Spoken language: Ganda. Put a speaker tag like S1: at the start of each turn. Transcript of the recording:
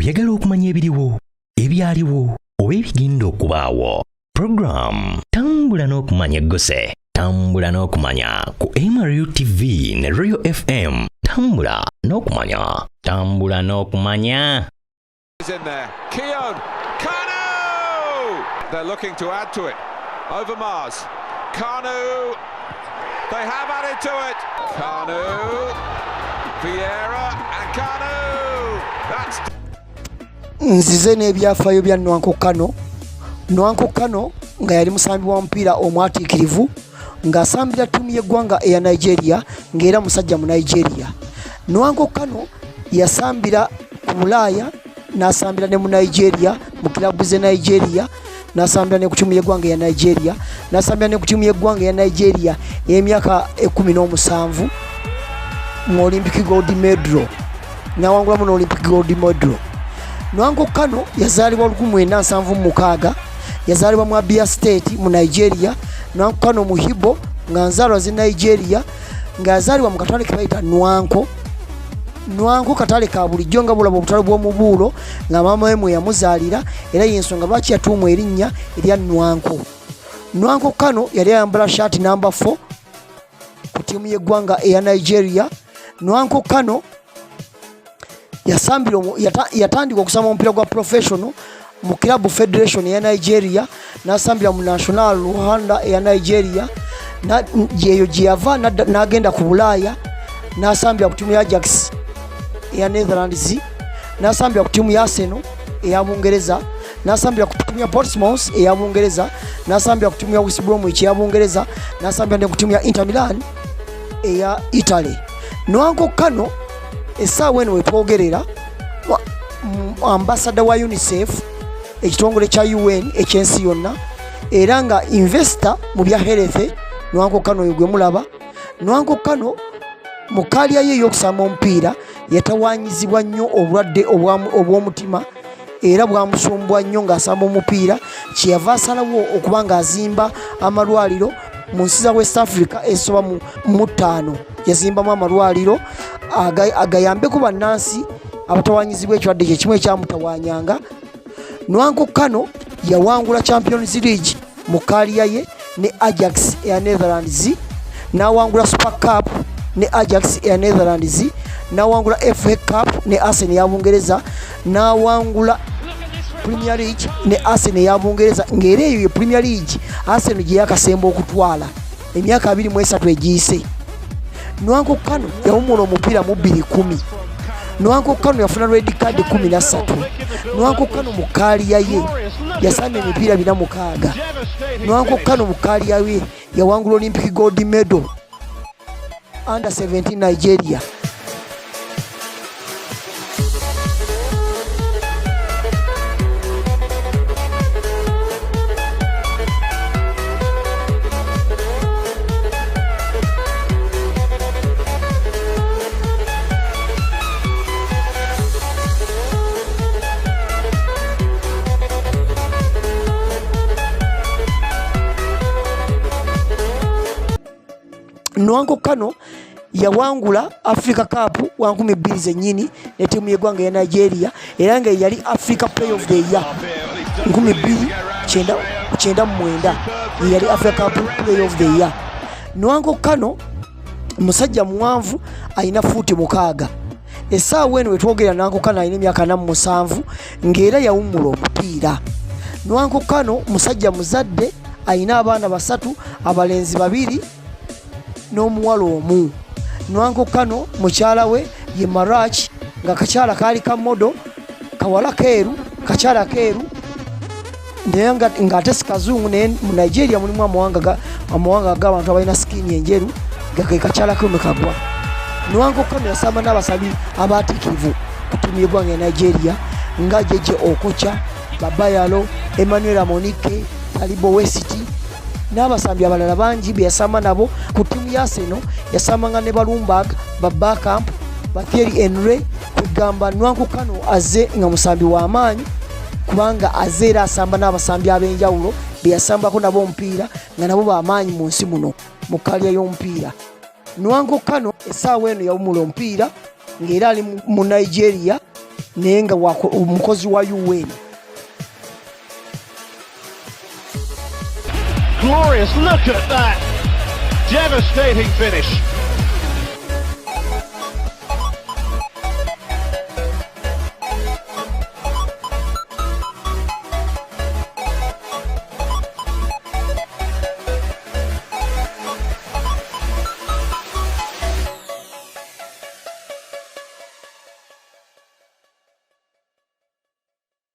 S1: oyagala okumanya ebiriwo ebyaliwo oba ebigenda okubaawo. Program tambula n'okumanya eggose, tambula n'okumanya ku Amalwaliro TV ne Royal FM. Tambula n'okumanya, tambula n'okumanya.
S2: He's in there. Keon, Kanu! They're looking to add to it. Over Mars. Kanu. They have added to it. Kanu. Vieira and Kanu. That's
S3: nzize n'ebyafaayo bya Nwanko Kano nga yali musambi wa mupiira omwatikirivu ng'asambira ttiimu y'eggwanga eya Nigeria ng'era musajja mu Nigeria. Nwanko Kano yasambira ku Bulaaya n'asambira ne mu Nigeria mu kilabu ze Nigeria n'asambira ne ku ttiimu y'eggwanga eya Nigeria n'asambira ne ku ttiimu y'eggwanga eya Nigeria ey'emyaka 17 mu Olympic gold medal n'awangulamu n'Olympic gold medal. Nwanko Kano yazaalibwa 1976 yazaalibwa mu Abia State mu Nigeria. Nwanko Kano muhibo nga nzaalwa zi Nigeria nga yazaalibwa mu katale ke bayita Nwanko katale ka bulijjo nga bulaba obutale bw'omubuulo nga maama we mwe yamuzaalira era y'ensonga lwaki yatuumwa erinnya erya Nwanko. Nwanko Kano yali ayambala shaati number 4 ku ttiimu y'eggwanga eya Nigeria. Nwanko Kano yatandika okusamba omupiira gwa professional mu club federation ya Nigeria n'asambira mu national Rwanda ya Nigeria yeyo gyava n'agenda ku Bulaaya n'asambira ku ttiimu ya Ajax ya Netherlands n'asambira ku ttiimu ya Arsenal eya Bungereza n'asambira ku ttiimu ya Portsmouth eya Bungereza n'asambira ku ttiimu ya West Bromwich eya Bungereza n'asambira ne ku ttiimu ya Inter Milan eya Italy. Nwanko Kano essaawa eno wetwogerera ambassador wa UNICEF ekitongole kya UN ekyensi yonna era nga investor mu bya health. Nwanko Kano yegwe mulaba. Nwanko Kano mu kaalya ye y'okusamba omupiira yatawanyizibwa nnyo obulwadde obw'omutima era bwamusumbwa nnyo ng'asamba omupiira kyeyava asalawo okuba ng'azimba amalwaliro mu nsi za West Africa esoba mu 5 yazimbamu amalwaliro agayambeko bannansi abatawanyizibwa ekirwadde kye kimu ekyamutawanyanga. Nwanko Kano yawangula Champions League mu kaalya ye ne Ajax eya Netherlands, n'awangula Super Cup ne Ajax eya Netherlands, n'awangula FA Cup ne Arsenal ya Bungereza, n'awangula Premier League ne Arsenal ya Bungereza ng'era eyo ye Premier League Arsenal gye yakasemba okutwala emyaka 23 egiyise. Nwanko Kano yawumula omupiira mu 2010. Nwanko Kano yafuna red card 13. Nwanko Kano mu kaalya ye yasamba emipiira 46. Nwanko Kano mu kaalya ye yawangula Olympic gold medal under 17 Nigeria. Nwanko Kano yawangula Africa Cup wa 2000 zennyini ne ttiimu y'eggwanga ya Nigeria era nga yali Africa Player of the Year 2009 yali Africa Cup Player of the Year. Nwanko Kano musajja muwanvu alina fuuti 6. Essaawa eno wetwogerera Nwanko Kano alina emyaka 47 ng'era yawummula omupiira. Nwanko Kano musajja muzadde alina abaana 3, abalenzi 2 n'omuwala 1. Nwanko Kano mukyala we ye Marach nga kakyala kaali ka modo kawala keeru kakyala keeru naye ng'ate si kazungu naye mu Nigeria mulimu amawanga g'abantu abalina sikini enjeru ge kakyala keeru mekagwa. Nwanko Kano yasamba n'abasabi abaatiikirivu ku ttiimu y'eggwanga ya Nigeria nga Jeje Okocha, Babayalo, Emmanuel Amonike, Talibo West n'abasambi abalala bangi be yasamba nabo. Ku ttiimu ya Arsenal yasambanga ne Balumberg, Babakamp, Thierry Henry. Kugamba Nwanko Kano aze nga musambi w'amaanyi kubanga aze era asamba n'abasambi ab'enjawulo be yasambako nabo omupiira nga nabo b'amaanyi mu nsi muno mu kaalya y'omupiira. Nwanko Kano essaawa eno yawumula omupiira ng'era ali mu Nigeria naye nga omukozi wa UN.
S4: Glorious, look at that! Devastating finish.